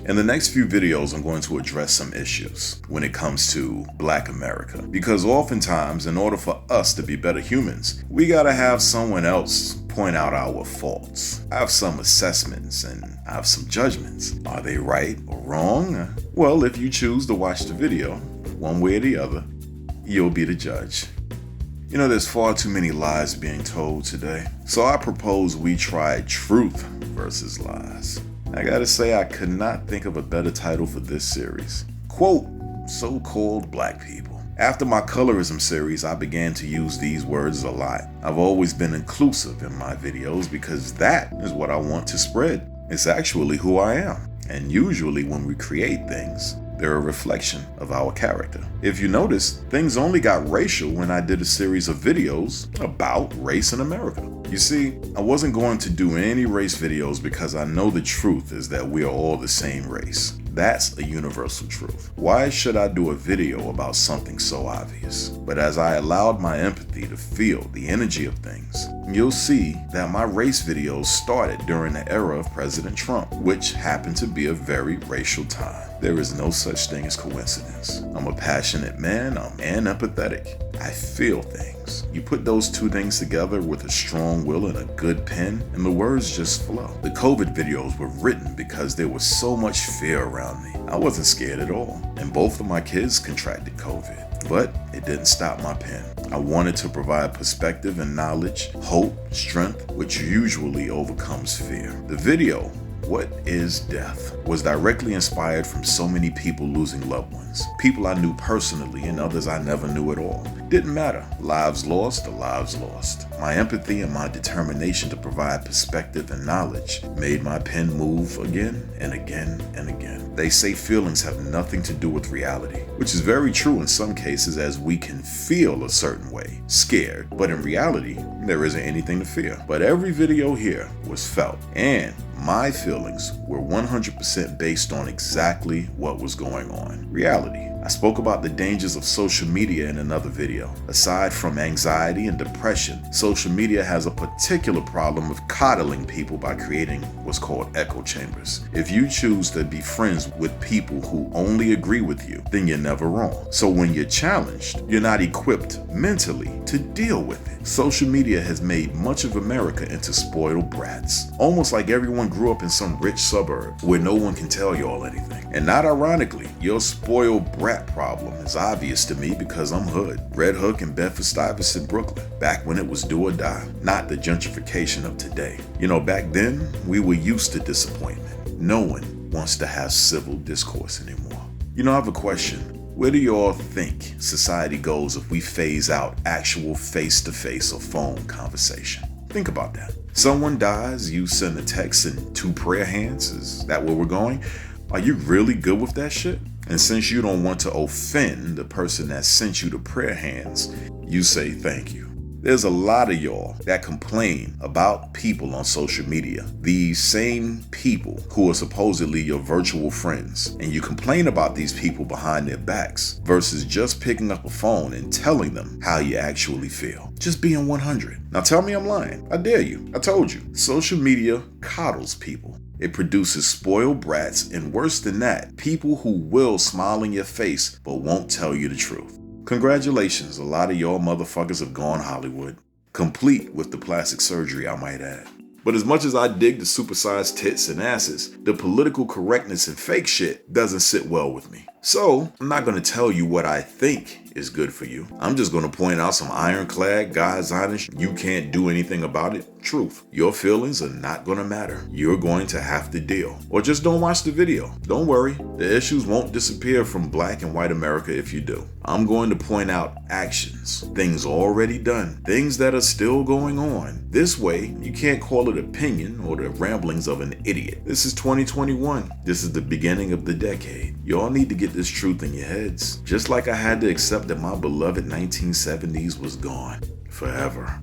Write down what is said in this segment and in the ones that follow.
In the next few videos, I'm going to address some issues when it comes to Black America. Because oftentimes, in order for us to be better humans, we gotta have someone else point out our faults. I have some assessments and I have some judgments. Are they right or wrong? Well, if you choose to watch the video, one way or the other, you'll be the judge. You know, there's far too many lies being told today. So I propose we try truth versus lies. I gotta say, I could not think of a better title for this series. Quote, so-called black people. After my colorism series, I began to use these words a lot. I've always been inclusive in my videos because that is what I want to spread. It's actually who I am. And usually when we create things, they're a reflection of our character. If you notice, things only got racial when I did a series of videos about race in America. You see, I wasn't going to do any race videos because I know the truth is that we are all the same race. That's a universal truth. Why should I do a video about something so obvious? But as I allowed my empathy to feel the energy of things, you'll see that my race videos started during the era of President Trump, which happened to be a very racial time. There is no such thing as coincidence. I'm a passionate man, and empathetic. I feel things. You put those two things together with a strong will and a good pen, and the words just flow. The COVID videos were written because there was so much fear around me. I wasn't scared at all, and both of my kids contracted COVID. But it didn't stop my pen. I wanted to provide perspective and knowledge, hope, strength, which usually overcomes fear. The video, What is Death, was directly inspired from so many people losing loved ones. People I knew personally and others I never knew at all. Didn't matter. Lives lost are lives lost. My empathy and my determination to provide perspective and knowledge made my pen move again and again and again. They say feelings have nothing to do with reality, which is very true in some cases, as we can feel a certain way, scared, but in reality, there isn't anything to fear. But every video here was felt, and my feelings were 100% based on exactly what was going on. Reality. I spoke about the dangers of social media in another video. Aside from anxiety and depression, social media has a particular problem of coddling people by creating what's called echo chambers. If you choose to be friends with people who only agree with you, then you're never wrong. So when you're challenged, you're not equipped mentally to deal with it. Social media has made much of America into spoiled brats. Almost like everyone grew up in some rich suburb where no one can tell y'all anything. And not ironically, your spoiled brat problem is obvious to me because I'm hood. Red Hook and Bedford-Stuyvesant, Brooklyn, back when it was do or die, not the gentrification of today. You know, back then, we were used to disappointment. No one wants to have civil discourse anymore. You know, I have a question. Where do you all think society goes if we phase out actual face-to-face or phone conversation? Think about that. Someone dies, you send a text and 2 prayer hands. Is that where we're going? Are you really good with that shit? And since you don't want to offend the person that sent you the prayer hands, you say thank you. There's a lot of y'all that complain about people on social media, these same people who are supposedly your virtual friends, and you complain about these people behind their backs versus just picking up a phone and telling them how you actually feel. Just being 100. Now tell me I'm lying. I dare you. I told you. Social media coddles people. It produces spoiled brats, and worse than that, people who will smile in your face but won't tell you the truth. Congratulations, a lot of y'all motherfuckers have gone Hollywood. Complete with the plastic surgery, I might add. But as much as I dig the supersized tits and asses, the political correctness and fake shit doesn't sit well with me. So, I'm not going to tell you what I think is good for you. I'm just going to point out some ironclad, God's honest, you can't do anything about it truth. Your feelings are not going to matter. You're going to have to deal. Or just don't watch the video. Don't worry. The issues won't disappear from Black and white America if you do. I'm going to point out actions, things already done, things that are still going on. This way, you can't call it opinion or the ramblings of an idiot. This is 2021. This is the beginning of the decade. Y'all need to get this truth in your heads. Just like I had to accept that my beloved 1970s was gone forever.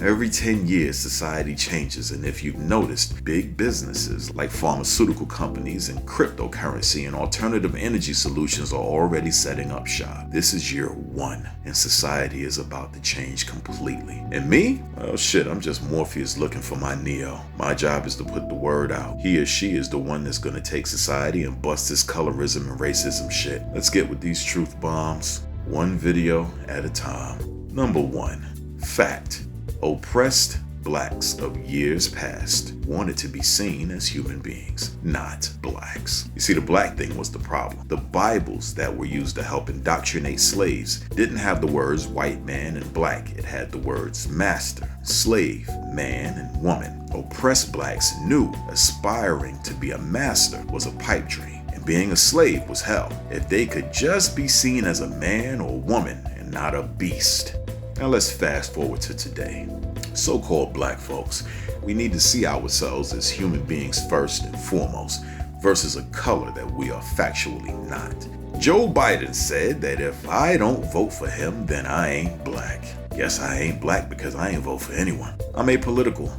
every 10 years society changes, and if you've noticed, big businesses like pharmaceutical companies and cryptocurrency and alternative energy solutions are already setting up shop. This is year one, and society is about to change completely. And me? Oh shit, I'm just Morpheus looking for my Neo. My job is to put the word out. He or she is the one that's gonna take society and bust this colorism and racism shit. Let's get with these truth bombs, one video at a time. Number 1. Fact. Oppressed blacks of years past wanted to be seen as human beings, not blacks. You see, the black thing was the problem. The Bibles that were used to help indoctrinate slaves didn't have the words white man and black. It had the words master, slave, man, and woman. Oppressed blacks knew aspiring to be a master was a pipe dream, and being a slave was hell. If they could just be seen as a man or woman and not a beast. Now let's fast forward to today. So-called black folks, we need to see ourselves as human beings first and foremost, versus a color that we are factually not. Joe Biden said that if I don't vote for him, then I ain't black. Yes, I ain't black because I ain't vote for anyone. I'm apolitical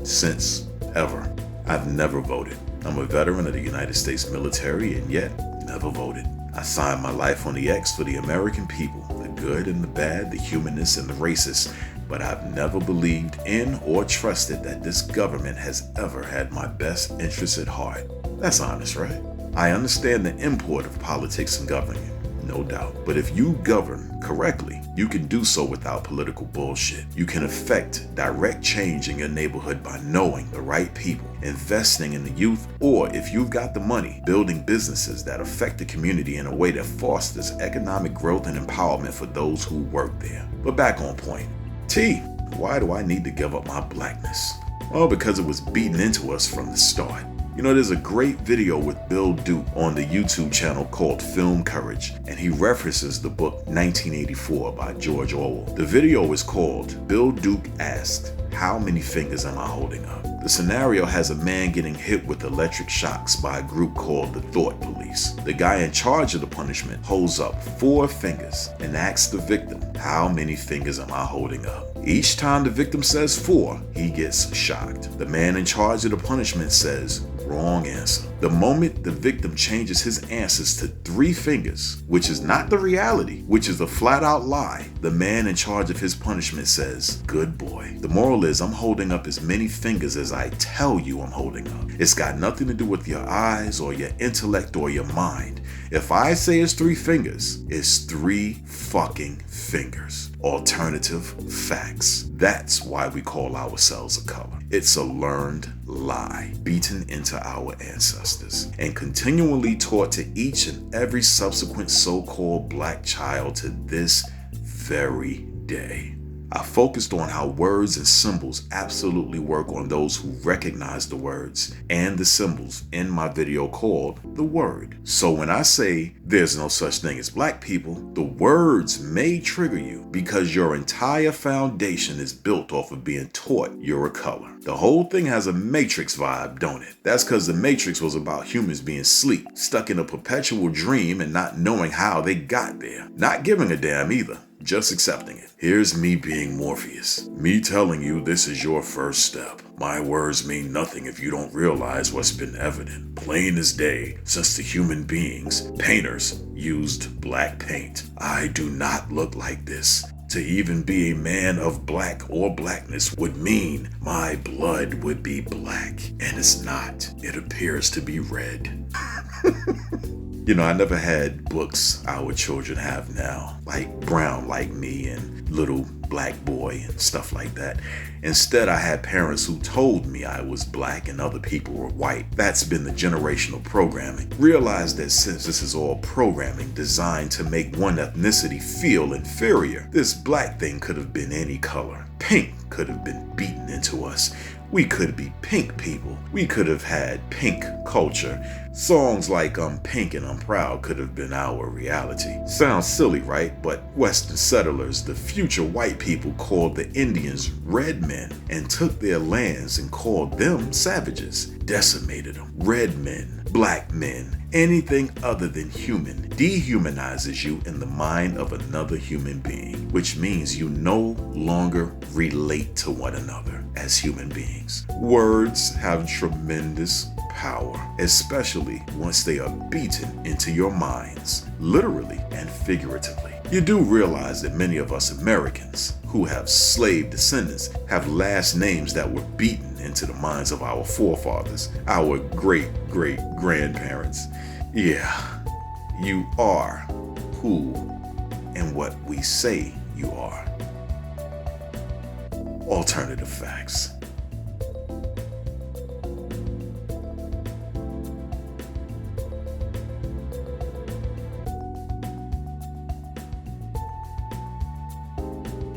since ever. I've never voted. I'm a veteran of the United States military and yet never voted. I signed my life on the X for the American people, the good and the bad, the humanists and the racists, but I've never believed in or trusted that this government has ever had my best interests at heart. That's honest, right? I understand the import of politics and governing, no doubt, but if you govern correctly, you can do so without political bullshit. You can effect direct change in your neighborhood by knowing the right people, investing in the youth, or if you've got the money, building businesses that affect the community in a way that fosters economic growth and empowerment for those who work there. But back on point. T, why do I need to give up my blackness? Well, because it was beaten into us from the start. You know, there's a great video with Bill Duke on the YouTube channel called Film Courage, and he references the book 1984 by George Orwell. The video is called Bill Duke Asked, How Many Fingers Am I Holding Up? The scenario has a man getting hit with electric shocks by a group called the Thought Police. The guy in charge of the punishment holds up 4 fingers and asks the victim, how many fingers am I holding up? Each time the victim says 4, he gets shocked. The man in charge of the punishment says, wrong answer. The moment the victim changes his answers to 3 fingers, which is not the reality, which is a flat out lie, the man in charge of his punishment says, good boy. The moral is I'm holding up as many fingers as I tell you I'm holding up. It's got nothing to do with your eyes or your intellect or your mind. If I say it's 3 fingers, it's 3 fucking fingers. Alternative facts. That's why we call ourselves a color. It's a learned lie beaten into our ancestors and continually taught to each and every subsequent so-called black child to this very day. I focused on how words and symbols absolutely work on those who recognize the words and the symbols in my video called The Word. So when I say there's no such thing as black people, the words may trigger you because your entire foundation is built off of being taught you're a color. The whole thing has a Matrix vibe, don't it? That's because the Matrix was about humans being asleep, stuck in a perpetual dream and not knowing how they got there. Not giving a damn either. Just accepting it. Here's me being Morpheus. Me telling you this is your first step. My words mean nothing if you don't realize what's been evident. Plain as day, since the human beings, painters, used black paint. I do not look like this. To even be a man of black or blackness would mean my blood would be black. And it's not. It appears to be red. You know, I never had books our children have now, like Brown Like Me and Little Black Boy and stuff like that. Instead, I had parents who told me I was black and other people were white. That's been the generational programming. Realize that since this is all programming designed to make one ethnicity feel inferior, this black thing could have been any color. Pink could have been beaten into us. We could be pink people. We could have had pink culture. Songs like I'm Pink and I'm Proud could have been our reality. Sounds silly, right? But Western settlers, the future white white people called the Indians red men and took their lands and called them savages, decimated them. Red men, black men, anything other than human dehumanizes you in the mind of another human being, which means you no longer relate to one another as human beings. Words have tremendous power, especially once they are beaten into your minds, literally and figuratively. You do realize that many of us Americans who have slave descendants have last names that were beaten into the minds of our forefathers, our great-great-grandparents. Yeah, you are who and what we say you are. Alternative facts.